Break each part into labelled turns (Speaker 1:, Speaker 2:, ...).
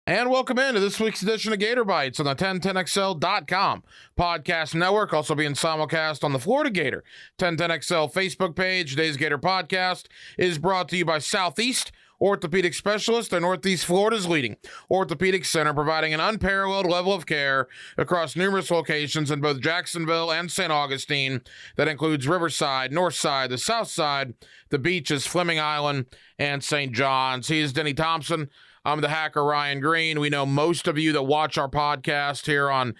Speaker 1: And welcome into this week's edition of Gator Bytes on the 1010XL.com podcast network, also being simulcast on the Florida Gator 1010XL Facebook page. Today's Gator podcast is brought to you by Southeast Orthopedic Specialists. They're Northeast Florida's leading orthopedic center, providing an unparalleled level of care across numerous locations in both Jacksonville and St. Augustine. That includes Riverside, Northside, the South Side, the beaches, Fleming Island, and St. John's. He is Denny Thompson. I'm the hacker, Ryan Green. We know most of you that watch our podcast here on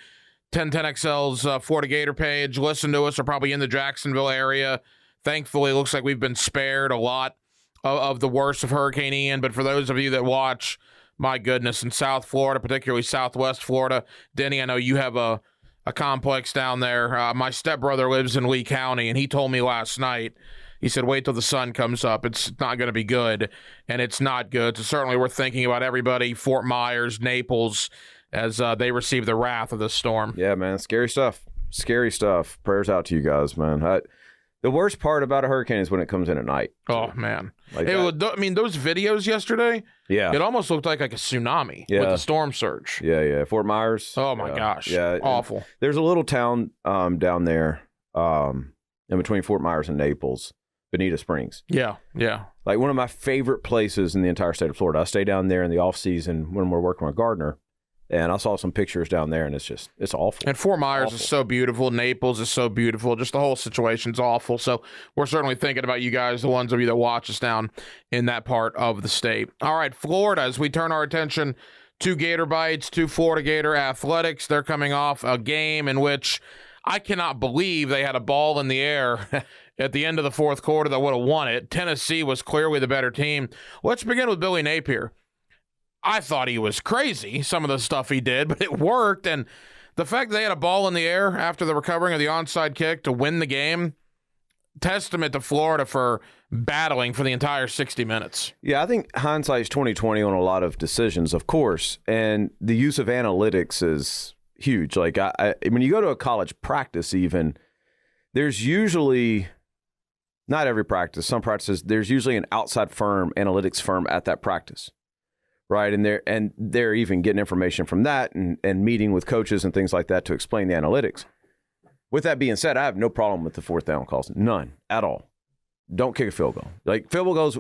Speaker 1: 1010XL's Florida Gator page, listen to us, are probably in the Jacksonville area. Thankfully, it looks like we've been spared a lot of the worst of Hurricane Ian. But for those of you that watch, my goodness, in South Florida, particularly Southwest Florida, Denny, I know you have a complex down there. My stepbrother lives in Lee County, and he told me last night, he said, wait till the sun comes up. It's not going to be good, and it's not good. So certainly we're thinking about everybody, Fort Myers, Naples, as they receive the wrath of this storm.
Speaker 2: Yeah, man, scary stuff. Scary stuff. Prayers out to you guys, man. The worst part about a hurricane is when it comes in at night.
Speaker 1: Oh, man. Those videos yesterday,
Speaker 2: yeah,
Speaker 1: it almost looked like a tsunami with the storm surge.
Speaker 2: Yeah. Fort Myers.
Speaker 1: Oh, my gosh.
Speaker 2: Yeah.
Speaker 1: Awful.
Speaker 2: There's a little town down there in between Fort Myers and Naples. Bonita Springs.
Speaker 1: Yeah.
Speaker 2: Like one of my favorite places in the entire state of Florida. I stay down there in the off season when we're working with Gardner, and I saw some pictures down there, and it's awful.
Speaker 1: And Fort Myers is so beautiful. Naples is so beautiful. Just the whole situation's awful. So we're certainly thinking about you guys, the ones of you that watch us down in that part of the state. All right, Florida, as we turn our attention to Gator Bytes, to Florida Gator Athletics, they're coming off a game in which I cannot believe they had a ball in the air at the end of the fourth quarter that would have won it. Tennessee was clearly the better team. Let's begin with Billy Napier. I thought he was crazy, some of the stuff he did, but it worked. And the fact that they had a ball in the air after the recovering of the onside kick to win the game, testament to Florida for battling for the entire 60 minutes.
Speaker 2: Yeah, I think hindsight's 20/20 on a lot of decisions, of course. And the use of analytics is huge. Like when you go to a college practice even, there's usually, not every practice, some practices, there's usually an outside firm, analytics firm at that practice, right? And they're even getting information from that and meeting with coaches and things like that to explain the analytics. With that being said, I have no problem with the fourth down calls. None at all. Don't kick a field goal. Like field goals,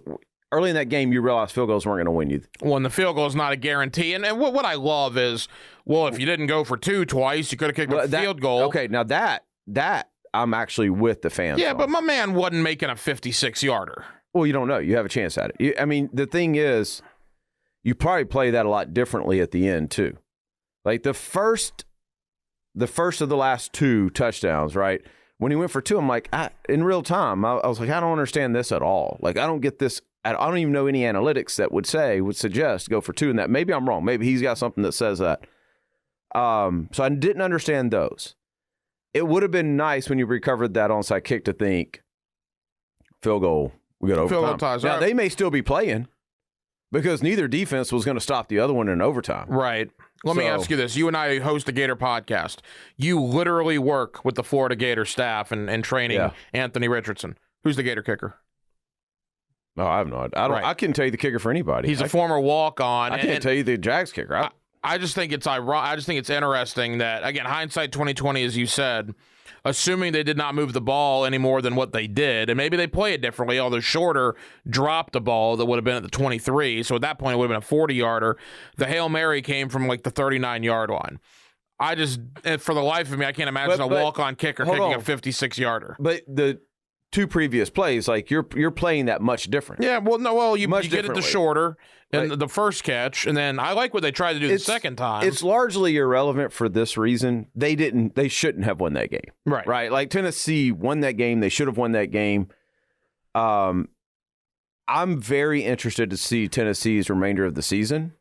Speaker 2: early in that game, you realize field goals weren't going to win you.
Speaker 1: Well, and the field goal is not a guarantee. And what I love is, well, if you didn't go for two twice, you could have kicked a field goal.
Speaker 2: Okay, now that I'm actually with the fans.
Speaker 1: Yeah, but my man wasn't making a 56-yarder.
Speaker 2: Well, you don't know. You have a chance at it. I mean, the thing is, you probably play that a lot differently at the end, too. Like the first of the last two touchdowns, right? When he went for two, I'm like, in real time, I was like, I don't understand this at all. Like, I don't get this. I don't even know any analytics that would suggest go for two in that. Maybe I'm wrong. Maybe he's got something that says that. So I didn't understand those. It would have been nice when you recovered that onside kick to think, field goal, we got overtime.
Speaker 1: Field goal ties,
Speaker 2: now,
Speaker 1: right.
Speaker 2: They may still be playing because neither defense was going to stop the other one in overtime.
Speaker 1: Right. Let me ask you this. You and I host the Gator podcast. You literally work with the Florida Gator staff and training Anthony Richardson. Who's the Gator kicker?
Speaker 2: No, I have no idea. I couldn't tell you the kicker for anybody.
Speaker 1: He's a former walk-on.
Speaker 2: I can't tell you the Jags kicker.
Speaker 1: I just think it's ironic. I just think it's interesting that, again, hindsight 20/20, as you said, assuming they did not move the ball any more than what they did, and maybe they play it differently, although Shorter dropped a ball that would have been at the 23, so at that point it would have been a 40-yarder. The Hail Mary came from like the 39-yard line. I just, for the life of me, I can't imagine a walk-on kicker kicking a 56-yarder.
Speaker 2: But the two previous plays, like you're playing that much different.
Speaker 1: Yeah, you get it to Shorter and the first catch, and then I like what they tried to do the second time.
Speaker 2: It's largely irrelevant for this reason. They shouldn't have won that game. Right. Like Tennessee won that game. They should have won that game. I'm very interested to see Tennessee's remainder of the season.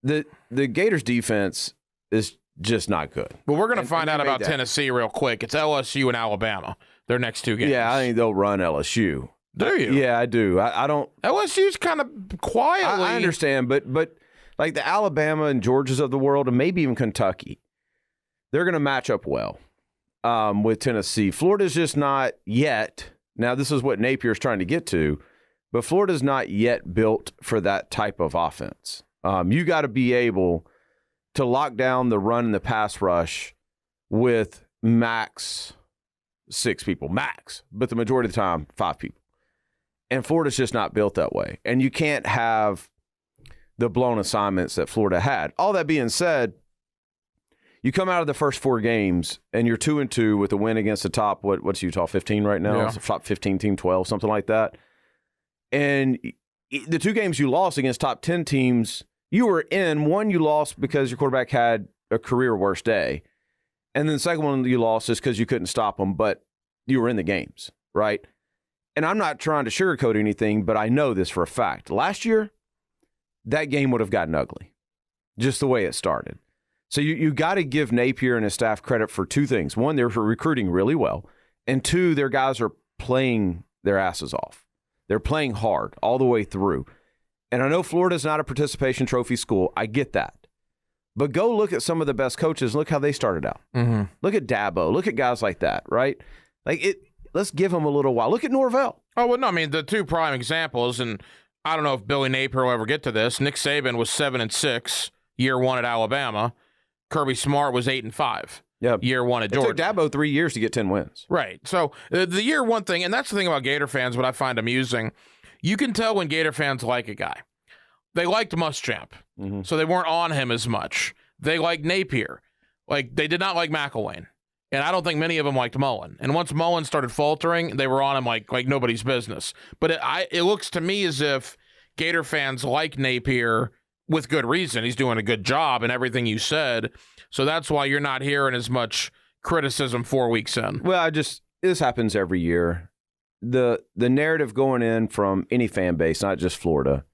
Speaker 2: The Gators defense is just not good.
Speaker 1: Well, we're going to find out about Tennessee real quick. It's LSU and Alabama, their next two games.
Speaker 2: Yeah, I think they'll run LSU.
Speaker 1: Do you?
Speaker 2: Yeah, I do. I don't.
Speaker 1: LSU's kind of quietly.
Speaker 2: I understand, but like the Alabama and Georgias of the world, and maybe even Kentucky, they're going to match up well with Tennessee. Florida's just not yet. Now, this is what Napier's trying to get to, but Florida's not yet built for that type of offense. You got to be able to lock down the run and the pass rush with max 6 people, max, but the majority of the time, 5 people. And Florida's just not built that way. And you can't have the blown assignments that Florida had. All that being said, you come out of the first 4 games and you're 2-2 with a win against the top, what's Utah, 15 right now?
Speaker 1: Yeah.
Speaker 2: It's top 15 team, 12, something like that. And the 2 games you lost against top 10 teams, you were in. One, you lost because your quarterback had a career worst day. And then the second one you lost is because you couldn't stop them, but you were in the games, right? And I'm not trying to sugarcoat anything, but I know this for a fact. Last year, that game would have gotten ugly, just the way it started. So you got to give Napier and his staff credit for 2 things. One, they're recruiting really well. And 2, their guys are playing their asses off. They're playing hard all the way through. And I know Florida's not a participation trophy school. I get that. But go look at some of the best coaches. Look how they started out. Mm-hmm. Look at Dabo. Look at guys like that, right? Let's give them a little while. Look at Norvell.
Speaker 1: Oh, well, no, I mean, the 2 prime examples, and I don't know if Billy Napier will ever get to this. Nick Saban was 7-6, year 1 at Alabama. Kirby Smart was 8-5.
Speaker 2: Yep.
Speaker 1: Year 1 at Georgia.
Speaker 2: It took Dabo 3 years to get 10 wins.
Speaker 1: Right. So the year 1 thing, and that's the thing about Gator fans, what I find amusing, you can tell when Gator fans like a guy. They liked Muschamp, so they weren't on him as much. They liked Napier. Like, they did not like McElwain. And I don't think many of them liked Mullen. And once Mullen started faltering, they were on him like nobody's business. But it looks to me as if Gator fans like Napier with good reason. He's doing a good job and everything you said. So that's why you're not hearing as much criticism 4 weeks in.
Speaker 2: Well, this happens every year. The narrative going in from any fan base, not just Florida,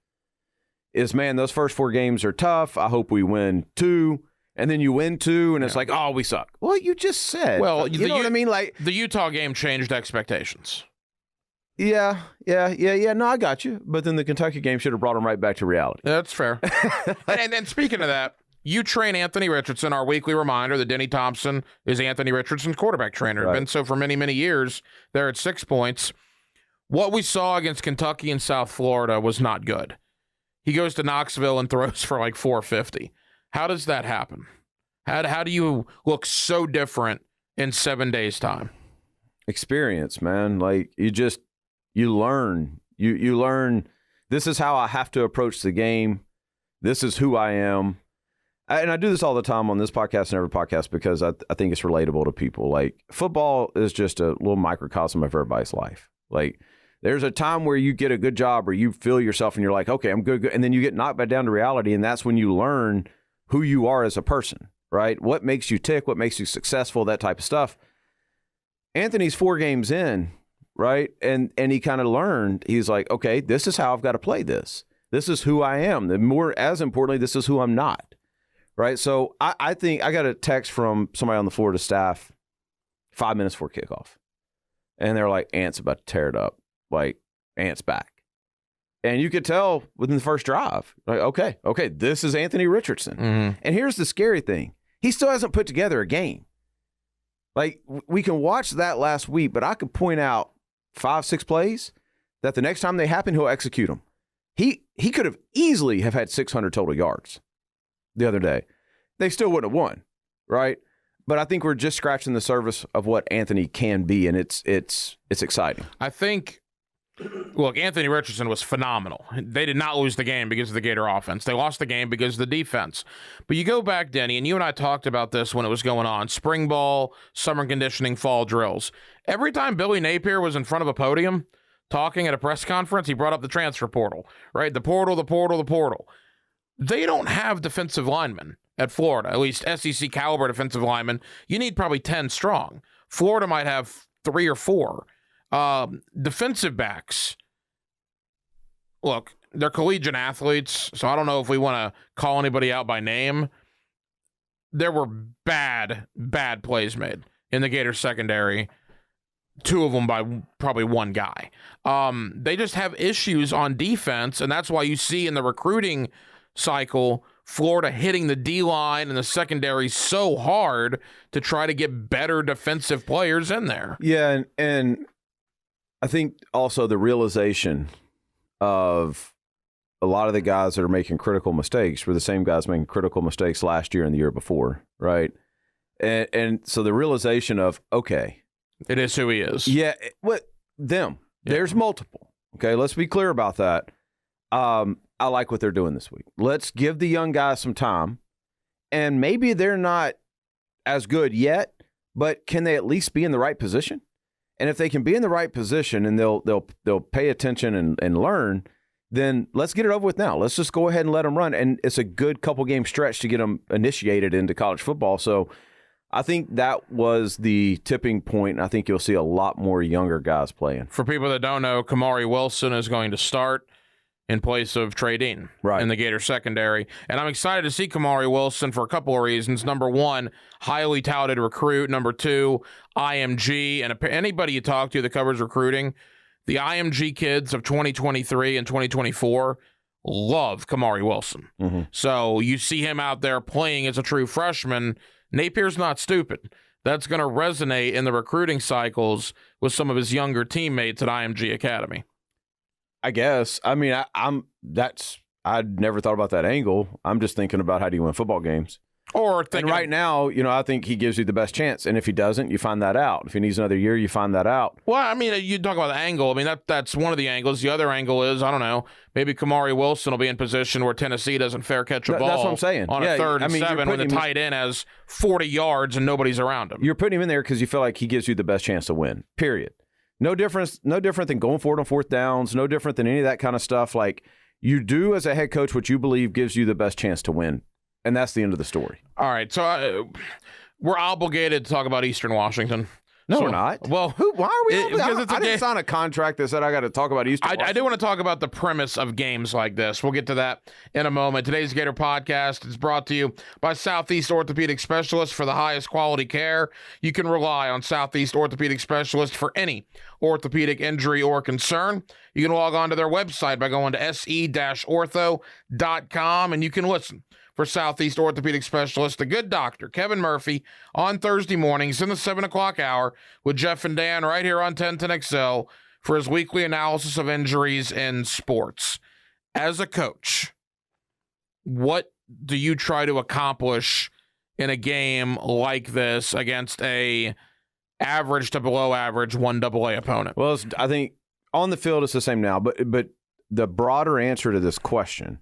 Speaker 2: is, man, those first 4 games are tough. I hope we win 2. And then you win 2, and it's like, oh, we suck. Well, you just said.
Speaker 1: Well,
Speaker 2: you know what I mean? Like,
Speaker 1: the Utah game changed expectations.
Speaker 2: Yeah. No, I got you. But then the Kentucky game should have brought them right back to reality.
Speaker 1: That's fair. and speaking of that, you train Anthony Richardson, our weekly reminder that Denny Thompson is Anthony Richardson's quarterback trainer. Right. Been so for many, many years. They're at 6 points. What we saw against Kentucky and South Florida was not good. He goes to Knoxville and throws for like 450. How does that happen? How do you look so different in 7 days' time?
Speaker 2: Experience, man. Like, you learn. You learn, this is how I have to approach the game. This is who I am. And I do this all the time on this podcast and every podcast because I think it's relatable to people. Like, football is just a little microcosm of everybody's life. Like, there's a time where you get a good job or you feel yourself and you're like, okay, I'm good. And then you get knocked back down to reality, and that's when you learn who you are as a person, right? What makes you tick, what makes you successful, that type of stuff. Anthony's 4 games in, right? And he kind of learned, he's like, okay, this is how I've got to play this. This is who I am. And more, as importantly, this is who I'm not, right? So I think I got a text from somebody on the Florida staff 5 minutes before kickoff. And they're like, Ant's about to tear it up. Like, Ant's back. And you could tell within the first drive, like, okay, this is Anthony Richardson. Mm-hmm. And here's the scary thing. He still hasn't put together a game. Like, we can watch that last week, but I could point out 5-6 plays that the next time they happen, he'll execute them. He could have easily have had 600 total yards the other day. They still wouldn't have won, right? But I think we're just scratching the surface of what Anthony can be, and it's exciting.
Speaker 1: I think, look, Anthony Richardson was phenomenal. They did not lose the game because of the Gator offense. They lost the game because of the defense. But you go back, Denny, and you and I talked about this when it was going on. Spring ball, summer conditioning, fall drills. Every time Billy Napier was in front of a podium talking at a press conference, he brought up the transfer portal, right? The portal. They don't have defensive linemen at Florida, at least SEC caliber defensive linemen. You need probably 10 strong. Florida might have 3 or 4. Defensive backs, look, they're collegiate athletes, so I don't know if we want to call anybody out by name. There were bad plays made in the Gators secondary, 2 of them by probably 1 guy. They just have issues on defense, and that's why you see in the recruiting cycle Florida hitting the D-line and the secondary so hard to try to get better defensive players in there.
Speaker 2: Yeah, and I think also the realization of, a lot of the guys that are making critical mistakes were the same guys making critical mistakes last year and the year before, right? And so the realization of, okay.
Speaker 1: It is who he is.
Speaker 2: Yeah, them. Yeah. There's multiple. Okay, let's be clear about that. I like what they're doing this week. Let's give the young guys some time, and maybe they're not as good yet, but can they at least be in the right position? And if they can be in the right position and they'll pay attention and learn, then let's get it over with now. Let's just go ahead and let them run. And it's a good couple game stretch to get them initiated into college football. So I think that was the tipping point, and I think you'll see a lot more younger guys playing.
Speaker 1: For people that don't know, Kamari Wilson is going to start in place of Trey Dean in the Gator secondary. And I'm excited to see Kamari Wilson for a couple of reasons. Number one, highly touted recruit. Number two, IMG. And anybody you talk to that covers recruiting, the IMG kids of 2023 and 2024 love Kamari Wilson. Mm-hmm. So you see him out there playing as a true freshman. Napier's not stupid. That's going to resonate in the recruiting cycles with some of his younger teammates at IMG Academy.
Speaker 2: I guess. I mean, I'd never thought about that angle. I'm just thinking about how do you win football games. And right now, I think he gives you the best chance. And if he doesn't, you find that out. If he needs another year, you find that out.
Speaker 1: Well, I mean, you talk about the angle. I mean, that's one of the angles. The other angle is, I don't know, maybe Kamari Wilson will be in position where Tennessee doesn't fair catch a ball.
Speaker 2: That's what I'm saying.
Speaker 1: On a 3rd and 7 when the tight end has 40 yards and nobody's around him.
Speaker 2: You're putting him in there because you feel like he gives you the best chance to win, period. No different than going for it on 4th downs, no different than any of that kind of stuff. Like, you do as a head coach what you believe gives you the best chance to win. And that's the end of the story.
Speaker 1: All right, so we're obligated to talk about Eastern Washington.
Speaker 2: No, we're not.
Speaker 1: Well,
Speaker 2: why are we? Because I didn't sign a contract that said I got to talk about Eastern Washington.
Speaker 1: I do want to talk about the premise of games like this. We'll get to that in a moment. Today's Gator Podcast is brought to you by Southeast Orthopedic Specialists. For the highest quality care, you can rely on Southeast Orthopedic Specialists for any orthopedic injury or concern. You can log on to their website by going to se-ortho.com, and you can listen for Southeast Orthopedic Specialist, the good doctor, Kevin Murphy, on Thursday mornings in the 7 o'clock hour with Jeff and Dan right here on 1010XL for his weekly analysis of injuries in sports. As a coach, what do you try to accomplish in a game like this against a average to below average 1AA opponent?
Speaker 2: Well, I think on the field it's the same now, but the broader answer to this question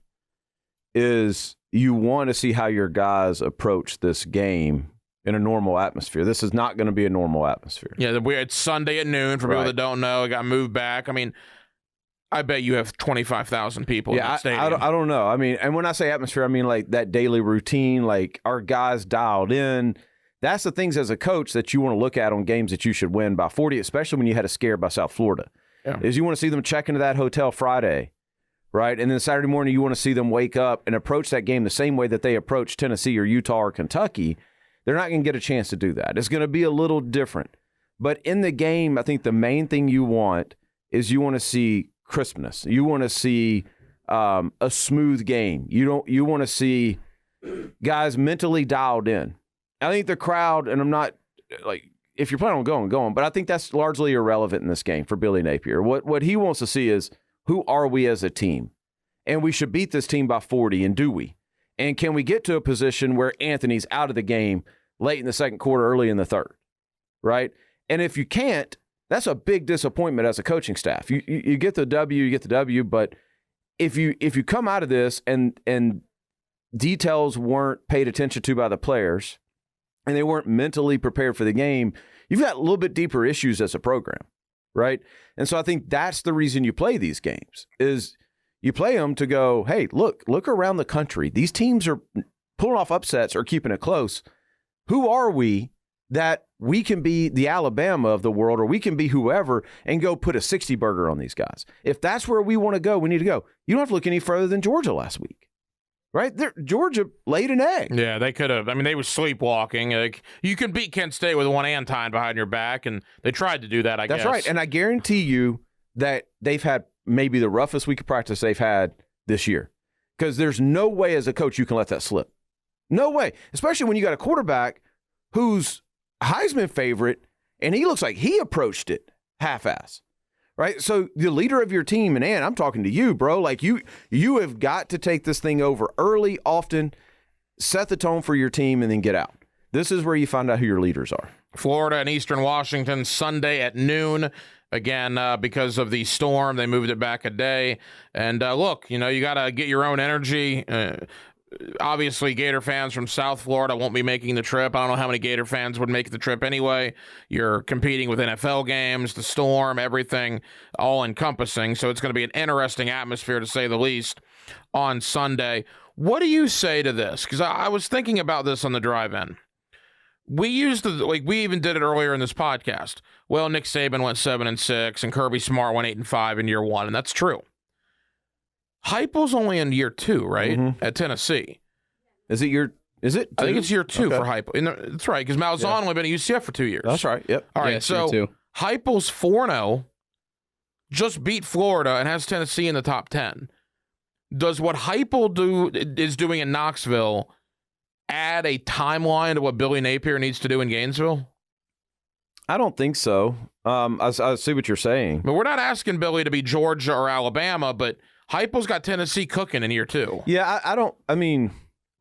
Speaker 2: is you want to see how your guys approach this game in a normal atmosphere. This is not going to be a normal atmosphere.
Speaker 1: Yeah, it's Sunday at noon. For people that don't know, it got moved back. I mean, I bet you have 25,000 people in that stadium.
Speaker 2: I don't know. I mean, and when I say atmosphere, I mean like that daily routine, like our guys dialed in. That's the things as a coach that you want to look at on games that you should win by 40, especially when you had a scare by South Florida. Yeah. Is you want to see them check into that hotel Friday, right? And then Saturday morning, you want to see them wake up and approach that game the same way that they approach Tennessee or Utah or Kentucky. They're not going to get a chance to do that. It's going to be a little different. But in the game, I think the main thing you want is you want to see crispness. You want to see a smooth game. You want to see guys mentally dialed in. I think the crowd, and I'm not like, if you're planning on going, but I think that's largely irrelevant in this game for Billy Napier. What he wants to see is, who are we as a team? And we should beat this team by 40, and do we? And can we get to a position where Anthony's out of the game late in the second quarter, early in the third, right? And if you can't, that's a big disappointment as a coaching staff. You get the W, but if you come out of this and details weren't paid attention to by the players, and they weren't mentally prepared for the game, you've got a little bit deeper issues as a program, right? And so I think that's the reason you play these games, is you play them to go, hey, look around the country. These teams are pulling off upsets or keeping it close. Who are we that we can be the Alabama of the world, or we can be whoever, and go put a 60 burger on these guys? If that's where we want to go, we need to go. You don't have to look any further than Georgia last week. Right? Georgia laid an egg.
Speaker 1: Yeah, they could have. I mean, they were sleepwalking. Like, you can beat Kent State with one Antine behind your back, and they tried to do that, I guess.
Speaker 2: That's right. And I guarantee you that they've had maybe the roughest week of practice they've had this year. Because there's no way as a coach you can let that slip. No way. Especially when you got a quarterback who's Heisman favorite, and he looks like he approached it half-ass. right? So the leader of your team, and I'm talking to you, bro. Like you have got to take this thing over early, often, set the tone for your team, and then get out. This is where you find out who your leaders are.
Speaker 1: Florida and Eastern Washington Sunday at noon. Again, because of the storm, they moved it back a day. And look, you got to get your own energy. Obviously, Gator fans from South Florida won't be making the trip. I don't know how many Gator fans would make the trip anyway. You're competing with NFL games, the storm, everything, all encompassing. So it's going to be an interesting atmosphere, to say the least, on Sunday. What do you say to this? Because I was thinking about this on the drive-in. We we even did it earlier in this podcast. Well, Nick Saban went 7-6, and Kirby Smart went 8-5 in year one, and that's true. Heupel's only in year 2, right? Mm-hmm. At Tennessee.
Speaker 2: Is it?
Speaker 1: I think it's year 2 for Heupel. That's right, because Malzahn only been at UCF for 2 years.
Speaker 2: That's right. Yep.
Speaker 1: All right, so Heupel's 4-0, just beat Florida, and has Tennessee in the top 10. Does what Heupel is doing in Knoxville add a timeline to what Billy Napier needs to do in Gainesville?
Speaker 2: I don't think so. I see what you're saying.
Speaker 1: But we're not asking Billy to be Georgia or Alabama, but Heupel's got Tennessee cooking in year 2.
Speaker 2: Yeah,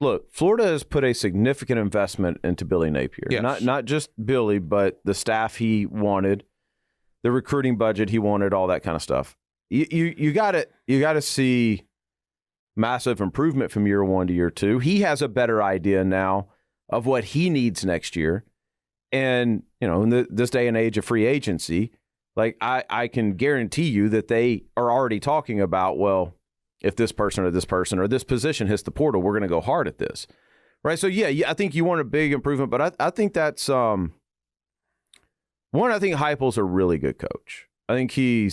Speaker 2: look, Florida has put a significant investment into Billy Napier. Yes. Not just Billy, but the staff he wanted, the recruiting budget he wanted, all that kind of stuff. You got to see massive improvement from year 1 to year 2. He has a better idea now of what he needs next year. And, in this day and age of free agency, like I can guarantee you that they are already talking about, well, if this person or this position hits the portal, we're going to go hard at this. Right? So, yeah, I think you want a big improvement, but I think that's I think Heupel's a really good coach. I think he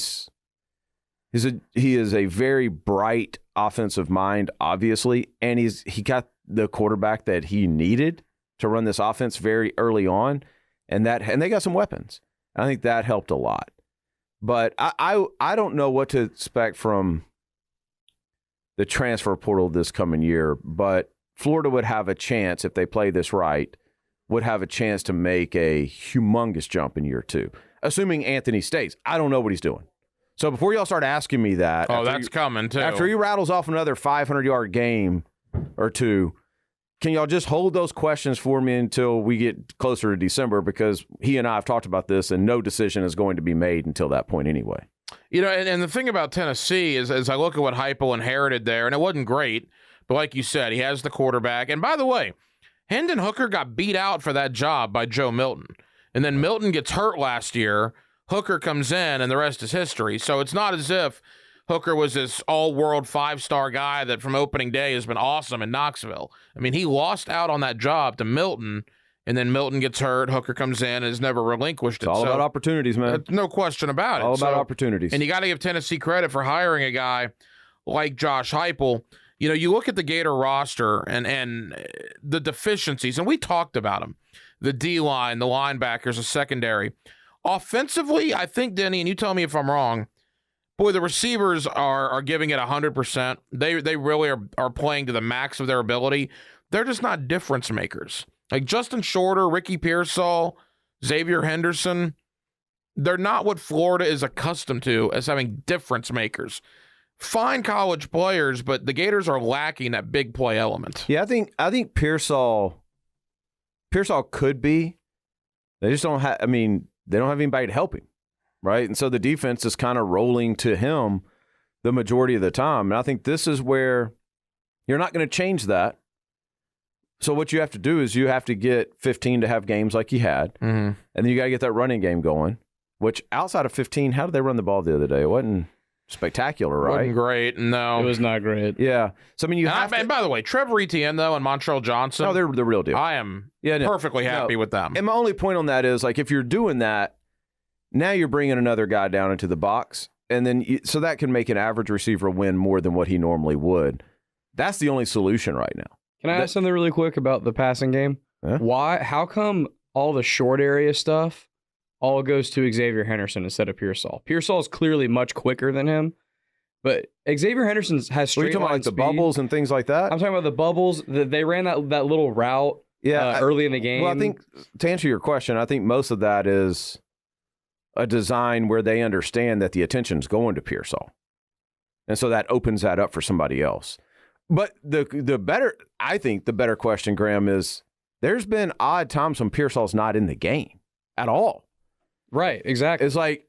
Speaker 2: is a very bright offensive mind, obviously, and he got the quarterback that he needed to run this offense very early on, and they got some weapons. I think that helped a lot. But I don't know what to expect from the transfer portal this coming year, but Florida would have a chance, if they play this right, would have a chance to make a humongous jump in year 2, assuming Anthony stays. I don't know what he's doing. So before y'all start asking me that,
Speaker 1: that's coming too.
Speaker 2: After he rattles off another 500-yard game or two, can y'all just hold those questions for me until we get closer to December? Because he and I have talked about this, and no decision is going to be made until that point anyway.
Speaker 1: And the thing about Tennessee is, as I look at what Heupel inherited there, and it wasn't great, but like you said, he has the quarterback. And by the way, Hendon Hooker got beat out for that job by Joe Milton. And then Milton gets hurt last year. Hooker comes in, and the rest is history. So it's not as if Hooker was this all-world 5-star guy that from opening day has been awesome in Knoxville. I mean, he lost out on that job to Milton, and then Milton gets hurt. Hooker comes in and has never relinquished it.
Speaker 2: It's all about opportunities, man.
Speaker 1: No question about it.
Speaker 2: All about opportunities.
Speaker 1: And you got to give Tennessee credit for hiring a guy like Josh Heupel. You look at the Gator roster and the deficiencies, and we talked about them. The D-line, the linebackers, the secondary. Offensively, I think, Denny, and you tell me if I'm wrong, boy, the receivers are giving it 100%. They really are playing to the max of their ability. They're just not difference makers. Like Justin Shorter, Ricky Pearsall, Xavier Henderson, they're not what Florida is accustomed to as having difference makers. Fine college players, but the Gators are lacking that big play element.
Speaker 2: Yeah, I think Pearsall could be. They just don't have. They don't have anybody to help him, right? And so the defense is kind of rolling to him the majority of the time. And I think this is where you're not going to change that. So what you have to do is you have to get 15 to have games like you had, and then you got to get that running game going. Which outside of 15, how did they run the ball the other day? It wasn't spectacular, right?
Speaker 1: Wasn't great, no.
Speaker 3: It was not great.
Speaker 2: Yeah. So,
Speaker 1: and by the way, Trevor Etienne, though, and Montreal Johnson.
Speaker 2: No, they're the real deal.
Speaker 1: I am perfectly happy with them.
Speaker 2: And my only point on that is, like, if you're doing that, now you're bringing another guy down into the box, and then so that can make an average receiver win more than what he normally would. That's the only solution right now.
Speaker 3: Can I ask something really quick about the passing game?
Speaker 2: Yeah.
Speaker 3: How come all the short area stuff all goes to Xavier Henderson instead of Pearsall? Pearsall is clearly much quicker than him, but Xavier Henderson has straight line speed.
Speaker 2: Are you talking about like the bubbles and things like that?
Speaker 3: I'm talking about the bubbles. They ran that little route early in the game.
Speaker 2: Well, I think to answer your question, I think most of that is a design where they understand that the attention's going to Pearsall. And so that opens that up for somebody else. But I think the better question, Graham, is there's been odd times when Pearsall's not in the game at all.
Speaker 3: Right, exactly.
Speaker 2: It's like,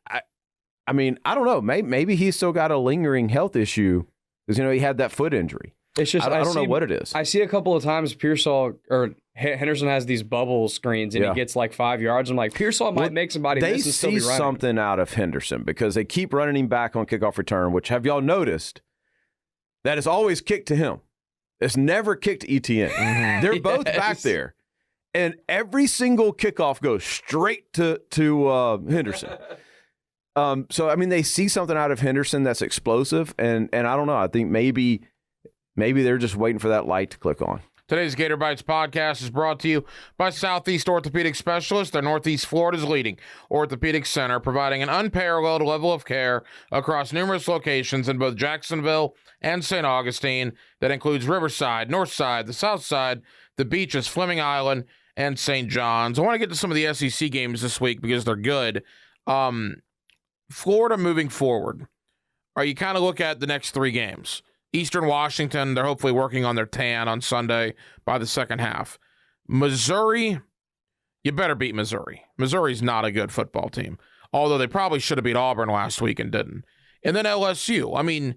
Speaker 2: I mean, I don't know. Maybe he's still got a lingering health issue because, he had that foot injury.
Speaker 3: It's just
Speaker 2: I don't know what it is.
Speaker 3: I see a couple of times Pearsall or Henderson has these bubble screens and he gets like 5 yards. I'm like, Pearsall might make somebody miss and still be running.
Speaker 2: They see something out of Henderson because they keep running him back on kickoff return, which have y'all noticed that it's always kicked to him. It's never kicked to ETN. Mm-hmm. They're both back there. And every single kickoff goes straight to Henderson. So, I mean, they see something out of Henderson that's explosive. And I don't know. I think maybe they're just waiting for that light to click on.
Speaker 1: Today's Gator Bytes podcast is brought to you by Southeast Orthopedic Specialists. They're Northeast Florida's leading orthopedic center, providing an unparalleled level of care across numerous locations in both Jacksonville and St. Augustine. That includes Riverside, Northside, the South Side, the beaches, Fleming Island, and St. John's. I want to get to some of the SEC games this week because they're good. Florida moving forward. You kind of look at the next 3 games. Eastern Washington, they're hopefully working on their tan on Sunday by the second half. Missouri, you better beat Missouri. Missouri's not a good football team, although they probably should have beat Auburn last week and didn't. And then LSU. I mean,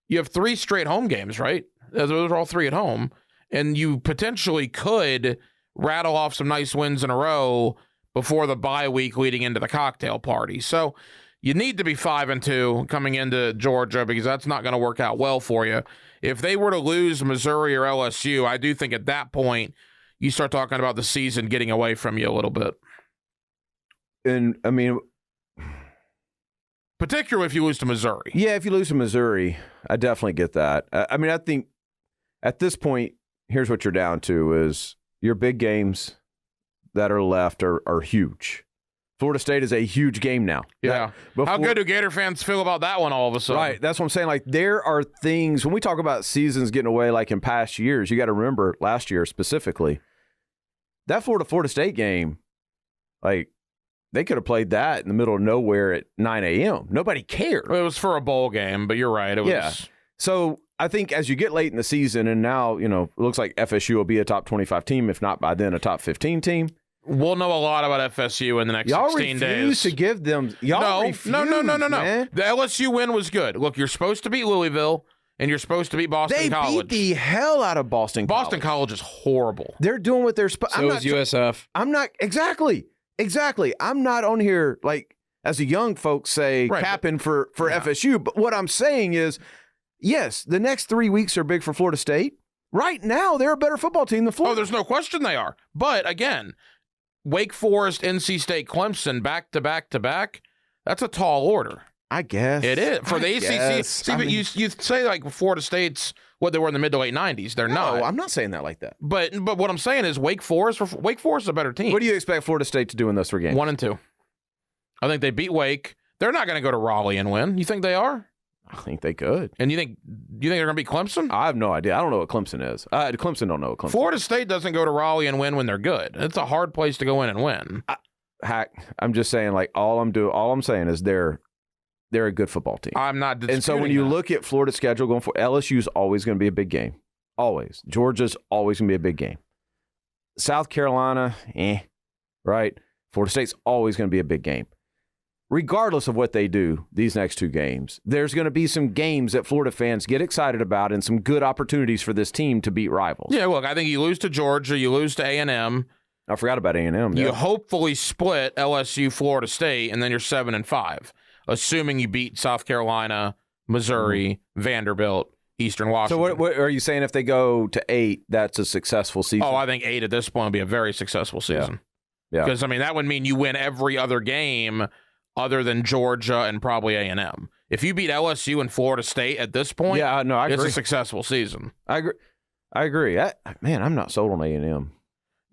Speaker 1: you have 3 straight home games, right? Those are all 3 at home. And you potentially could rattle off some nice wins in a row before the bye week leading into the cocktail party. So you need to be 5-2 coming into Georgia because that's not going to work out well for you. If they were to lose Missouri or LSU, I do think at that point you start talking about the season getting away from you a little bit.
Speaker 2: And, I mean,
Speaker 1: particularly if you lose to Missouri.
Speaker 2: Yeah, if you lose to Missouri, I definitely get that. I mean, I think at this point, here's what you're down to is your big games that are left are huge. Florida State is a huge game now.
Speaker 1: Yeah. How good do Gator fans feel about that one all of a sudden?
Speaker 2: Right. That's what I'm saying. Like, there are things, when we talk about seasons getting away, like in past years, you got to remember last year specifically, that Florida State game, like, they could have played that in the middle of nowhere at 9 a.m. Nobody cared.
Speaker 1: It was for a bowl game, but you're right. It was.
Speaker 2: Yeah. So I think as you get late in the season, and now, it looks like FSU will be a top 25 team, if not by then a top 15 team.
Speaker 1: We'll know a lot about FSU in the next 16 days.
Speaker 2: Y'all refuse to give them.
Speaker 1: No.
Speaker 2: Man.
Speaker 1: The LSU win was good. Look, you're supposed to beat Louisville, and you're supposed to beat Boston College.
Speaker 2: They beat the hell out of Boston College.
Speaker 1: Boston College is horrible.
Speaker 2: They're doing what they're supposed to.
Speaker 3: So is USF.
Speaker 2: I'm not. Exactly. I'm not on here, like, as the young folks say, capping for FSU. But what I'm saying is, yes, the next 3 weeks are big for Florida State. Right now, they're a better football team than Florida.
Speaker 1: Oh, there's no question they are. But, again, Wake Forest, NC State, Clemson, back-to-back-to-back, that's a tall order.
Speaker 2: I guess.
Speaker 1: It is. For the ACC, see, but you say, like, Florida State's what they were in the mid to late 90s. They're not.
Speaker 2: No, I'm not saying that like that.
Speaker 1: But what I'm saying is Wake Forest is a better team.
Speaker 2: What do you expect Florida State to do in those 3 games?
Speaker 1: 1-2. I think they beat Wake. They're not going to go to Raleigh and win. You think they are?
Speaker 2: I think they could.
Speaker 1: And you think they're going to beat Clemson?
Speaker 2: I have no idea. I don't know what Clemson is. Clemson don't know what Clemson is.
Speaker 1: Florida State doesn't go to Raleigh and win when they're good. It's a hard place to go in and win.
Speaker 2: I'm just saying, like, all I'm saying is they're a good football team.
Speaker 1: I'm not disputing
Speaker 2: And so when you look at Florida's schedule going forward, LSU's always going to be a big game. Always. Georgia's always going to be a big game. South Carolina, right? Florida State's always going to be a big game. Regardless of what they do these next 2 games, there's going to be some games that Florida fans get excited about and some good opportunities for this team to beat rivals.
Speaker 1: Yeah, look, I think you lose to Georgia, you lose to A&M.
Speaker 2: I forgot about A&M.
Speaker 1: You hopefully split LSU, Florida State, and then you're 7-5, assuming you beat South Carolina, Missouri, Vanderbilt, Eastern Washington.
Speaker 2: So what are you saying if they go to 8, that's a successful season?
Speaker 1: Oh, I think 8 at this point would be a very successful season.
Speaker 2: Yeah.
Speaker 1: Because, I mean, that would mean you win every other game other than Georgia and probably A&M. If you beat LSU and Florida State at this point,
Speaker 2: I agree.
Speaker 1: It's a successful season.
Speaker 2: I agree. Man, I'm not sold on A&M.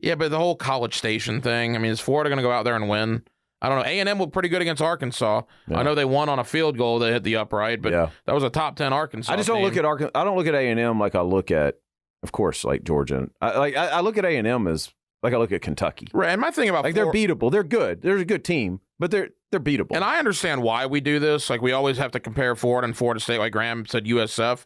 Speaker 1: Yeah, but the whole College Station thing, I mean, is Florida going to go out there and win? I don't know. A&M looked pretty good against Arkansas. Yeah. I know they won on a field goal that hit the upright, but that was a top 10 Arkansas
Speaker 2: I just don't
Speaker 1: team.
Speaker 2: look at Arkansas. I don't look at A&M like I look at, of course, like Georgia. I look at A&M as like I look at Kentucky.
Speaker 1: Right, and my thing about
Speaker 2: they're beatable. They're good. They're a good team, but they're beatable.
Speaker 1: And I understand why we do this. Like, we always have to compare Florida and Florida State. Like Graham said, USF.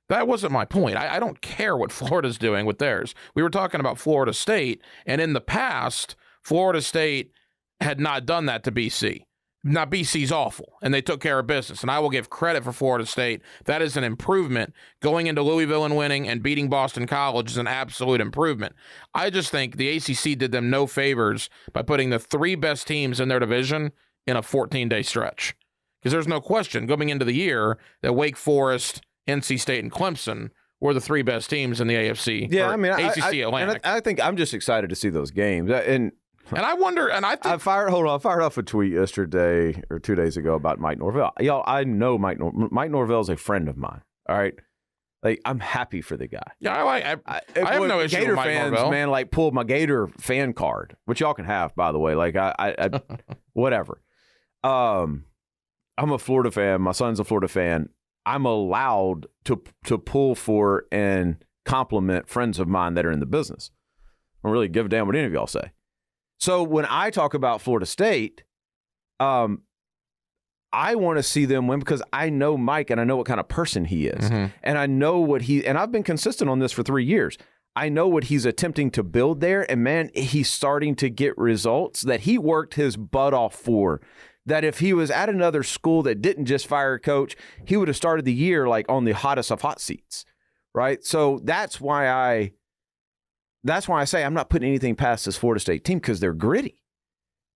Speaker 1: That wasn't my point. I don't care what Florida's doing with theirs. We were talking about Florida State, and in the past, Florida State had not done that to BC. Now, BC's awful, and they took care of business, and I will give credit for Florida State. That is an improvement. Going into Louisville and winning and beating Boston College is an absolute improvement. I just think the ACC did them no favors by putting the 3 best teams in their division in a 14-day stretch. Because there's no question going into the year that Wake Forest, NC State, and Clemson were the 3 best teams in the AFC.
Speaker 2: Yeah, I mean,
Speaker 1: ACC Atlantic.
Speaker 2: And I think I'm just excited to see those games.
Speaker 1: And I wonder, and I think
Speaker 2: I fired off a tweet yesterday or 2 days ago about Mike Norvell. Y'all, I know Mike Norvell is a friend of mine. All right, like I'm happy for the guy.
Speaker 1: Yeah, I have no issue
Speaker 2: Gator
Speaker 1: with Mike
Speaker 2: fans,
Speaker 1: Norvell.
Speaker 2: man, like pulled my Gator fan card, which y'all can have, by the way. Like I whatever. I'm a Florida fan. My son's a Florida fan. I'm allowed to pull for and compliment friends of mine that are in the business. I don't really give a damn what any of y'all say. So when I talk about Florida State, I want to see them win because I know Mike and I know what kind of person he is.
Speaker 1: Mm-hmm.
Speaker 2: And I know and I've been consistent on this for 3 years. I know what he's attempting to build there. And man, he's starting to get results that he worked his butt off for. That if he was at another school that didn't just fire a coach, he would have started the year like on the hottest of hot seats. Right. So that's why I say I'm not putting anything past this Florida State team because they're gritty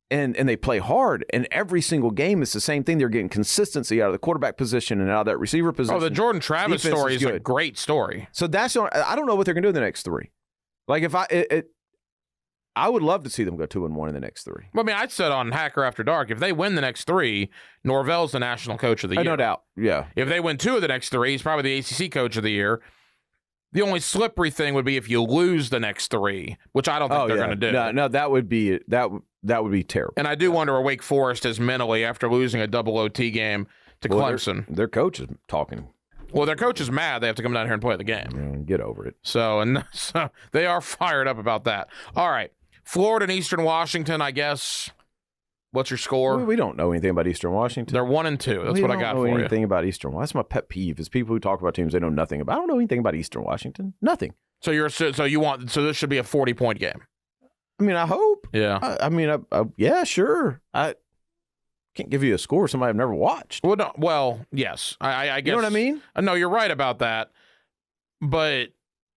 Speaker 2: and they play hard. And every single game is the same thing. They're getting consistency out of the quarterback position and out of that receiver position.
Speaker 1: Oh, the Jordan Travis
Speaker 2: Defense
Speaker 1: story is a
Speaker 2: good.
Speaker 1: great story.
Speaker 2: So I don't know what they're going to do in the next 3. Like if I would love to see them go 2-1 in the next 3.
Speaker 1: I mean, I said on Hacker After Dark, if they win the next 3, Norvell's the national coach of the year.
Speaker 2: No doubt. Yeah.
Speaker 1: If they win 2 of the next 3, he's probably the ACC coach of the year. The only slippery thing would be if you lose the next 3, which I don't think they're going to do.
Speaker 2: No, that would be terrible.
Speaker 1: And I do wonder where Wake Forest is mentally after losing a double OT game to Clemson.
Speaker 2: Their coach is talking.
Speaker 1: Well, their coach is mad. They have to come down here and play the game.
Speaker 2: Get over it.
Speaker 1: So they are fired up about that. All right. Florida and Eastern Washington, I guess. What's your score?
Speaker 2: We don't know anything about Eastern Washington.
Speaker 1: They're 1-2. That's what I got for you.
Speaker 2: We don't know anything about Eastern. That's my pet peeve is people who talk about teams they know nothing about. I don't know anything about Eastern Washington. Nothing.
Speaker 1: So this should be a 40-point game.
Speaker 2: I mean, I hope.
Speaker 1: Yeah.
Speaker 2: Yeah, sure. I can't give you a score somebody I've never watched.
Speaker 1: Well, no, yes. I guess.
Speaker 2: You know what I mean?
Speaker 1: No, you're right about that. But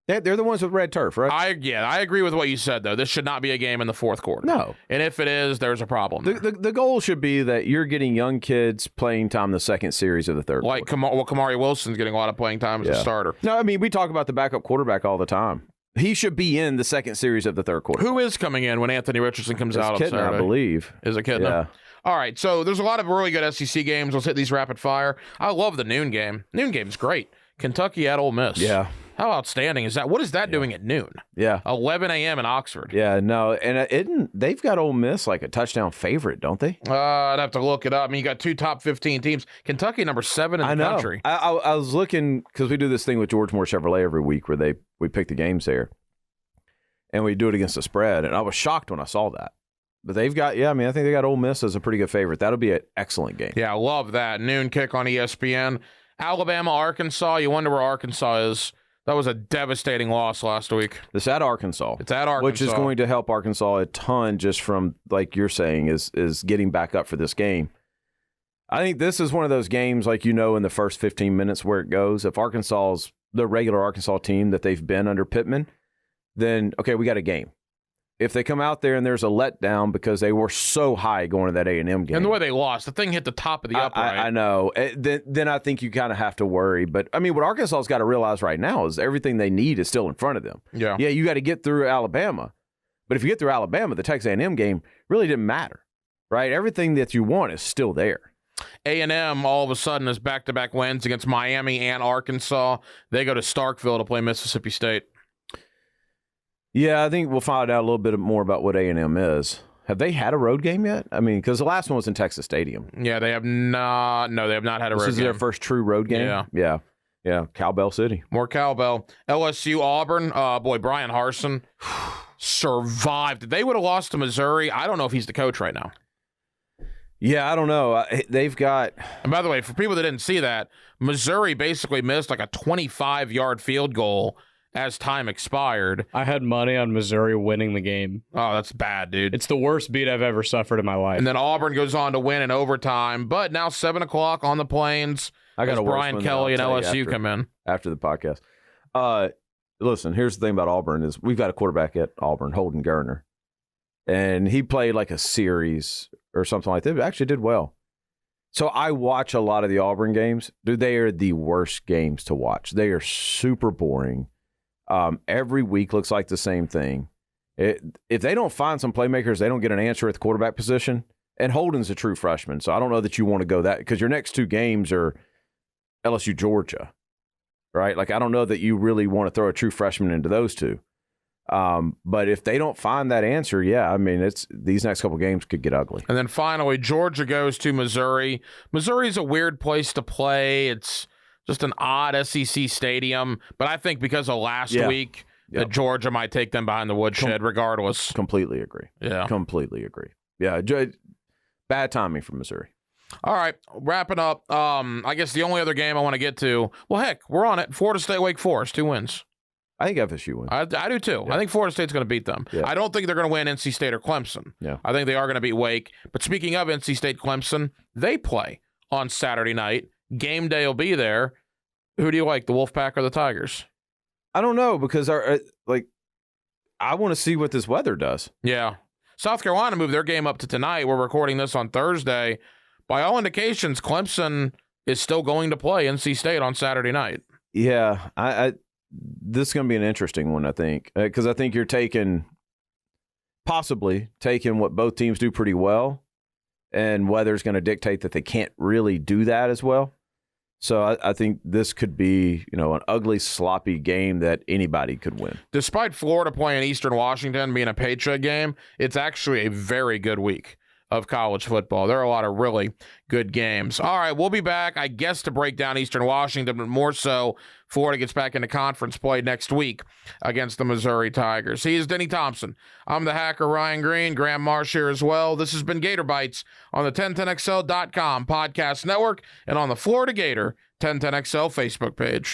Speaker 2: they're the ones with red turf, right?
Speaker 1: I agree with what you said, though. This should not be a game in the fourth quarter.
Speaker 2: No.
Speaker 1: And if it is, there's a problem.
Speaker 2: The goal should be that you're getting young kids playing time in the second series of the third quarter.
Speaker 1: Kamari Wilson's getting a lot of playing time as a starter.
Speaker 2: No, I mean, we talk about the backup quarterback all the time. He should be in the second series of the third quarter.
Speaker 1: Who is coming in when Anthony Richardson comes out on
Speaker 2: Kidna,
Speaker 1: Saturday?
Speaker 2: I believe.
Speaker 1: Is it Kidna?
Speaker 2: Yeah.
Speaker 1: All right, so there's a lot of really good SEC games. Let's hit these rapid fire. I love the noon game. Noon game's great. Kentucky at Ole Miss.
Speaker 2: Yeah.
Speaker 1: How outstanding is that? What is that doing at noon?
Speaker 2: Yeah.
Speaker 1: 11 a.m. in Oxford.
Speaker 2: Yeah, no, and they've got Ole Miss like a touchdown favorite, don't they?
Speaker 1: I'd have to look it up. I mean, you got 2 top 15 teams. Kentucky, number 7 in the country.
Speaker 2: I was looking because we do this thing with George Moore Chevrolet every week where we pick the games there, and we do it against the spread. And I was shocked when I saw that. But they've got, I think they got Ole Miss as a pretty good favorite. That'll be an excellent game.
Speaker 1: Yeah, I love that. Noon kick on ESPN. Alabama, Arkansas. You wonder where Arkansas is. That was a devastating loss last week.
Speaker 2: It's at Arkansas.
Speaker 1: It's at Arkansas.
Speaker 2: Which is going to help Arkansas a ton just from, like you're saying, is getting back up for this game. I think this is one of those games, like in the first 15 minutes where it goes. If Arkansas's the regular Arkansas team that they've been under Pittman, then, okay, we got a game. If they come out there and there's a letdown because they were so high going to that A&M game.
Speaker 1: And the way they lost, the thing hit the top of the upright.
Speaker 2: I know. Then I think you kind of have to worry. But, I mean, what Arkansas's got to realize right now is everything they need is still in front of them.
Speaker 1: Yeah.
Speaker 2: Yeah, you got to get through Alabama. But if you get through Alabama, the Texas A&M game really didn't matter, right? Everything that you want is still there.
Speaker 1: A&M all of a sudden is back-to-back wins against Miami and Arkansas. They go to Starkville to play Mississippi State.
Speaker 2: Yeah, I think we'll find out a little bit more about what A&M is. Have they had a road game yet? I mean, because the last one was in Texas Stadium.
Speaker 1: Yeah, they have not. No, they have not had a road game.
Speaker 2: This is their first true road game? Yeah. Cowbell City.
Speaker 1: More cowbell. LSU, Auburn. Brian Harsin survived. If they would have lost to Missouri, I don't know if he's the coach right now.
Speaker 2: Yeah, I don't know. They've got.
Speaker 1: And by the way, for people that didn't see that, Missouri basically missed like a 25-yard field goal as time expired.
Speaker 3: I had money on Missouri winning the game.
Speaker 1: Oh, that's bad, dude.
Speaker 3: It's the worst beat I've ever suffered in my life.
Speaker 1: And then Auburn goes on to win in overtime. But now 7 o'clock on the Plains.
Speaker 2: I got
Speaker 1: as Brian Kelly and LSU come in
Speaker 2: after the podcast. Listen, here's the thing about Auburn is we've got a quarterback at Auburn, Holden Geriner, and he played like a series or something like that. But actually did well. So I watch a lot of the Auburn games. Dude, they are the worst games to watch. They are super boring. Every week looks like the same thing. If they don't find some playmakers, they don't get an answer at the quarterback position. And Holden's a true freshman, so I don't know that you want to go that because your next 2 games are LSU, Georgia, right? Like I don't know that you really want to throw a true freshman into those 2. But if they don't find that answer, yeah, I mean, these next couple games could get ugly.
Speaker 1: And then finally, Georgia goes to Missouri. Missouri's a weird place to play. It's just an odd SEC stadium. But I think because of last week, that Georgia might take them behind the woodshed regardless.
Speaker 2: Completely agree.
Speaker 1: Yeah.
Speaker 2: Completely agree. Yeah, bad timing for Missouri.
Speaker 1: All right, wrapping up. I guess the only other game I want to get to, well, heck, we're on it. Florida State, Wake Forest, 2 wins.
Speaker 2: I think FSU wins.
Speaker 1: I do too. Yeah. I think Florida State's going to beat them. Yeah. I don't think they're going to win NC State or Clemson.
Speaker 2: Yeah.
Speaker 1: I think they are going to beat Wake. But speaking of NC State, Clemson, they play on Saturday night. Game day will be there. Who do you like, the Wolfpack or the Tigers?
Speaker 2: I don't know because I want to see what this weather does.
Speaker 1: Yeah. South Carolina moved their game up to tonight. We're recording this on Thursday. By all indications, Clemson is still going to play NC State on Saturday night.
Speaker 2: Yeah, this is going to be an interesting one, I think, because I think you're possibly taking what both teams do pretty well, and weather's going to dictate that they can't really do that as well. So I think this could be, an ugly, sloppy game that anybody could win.
Speaker 1: Despite Florida playing Eastern Washington being a Patriot game, it's actually a very good week of college football. There are a lot of really good games. All right, we'll be back, I guess, to break down Eastern Washington, but more so, Florida gets back into conference play next week against the Missouri Tigers. He is Denny Thompson. I'm the hacker, Ryan Green. Graham Marsh here as well. This has been Gator Bytes on the 1010XL.com podcast network and on the Florida Gator 1010XL Facebook page.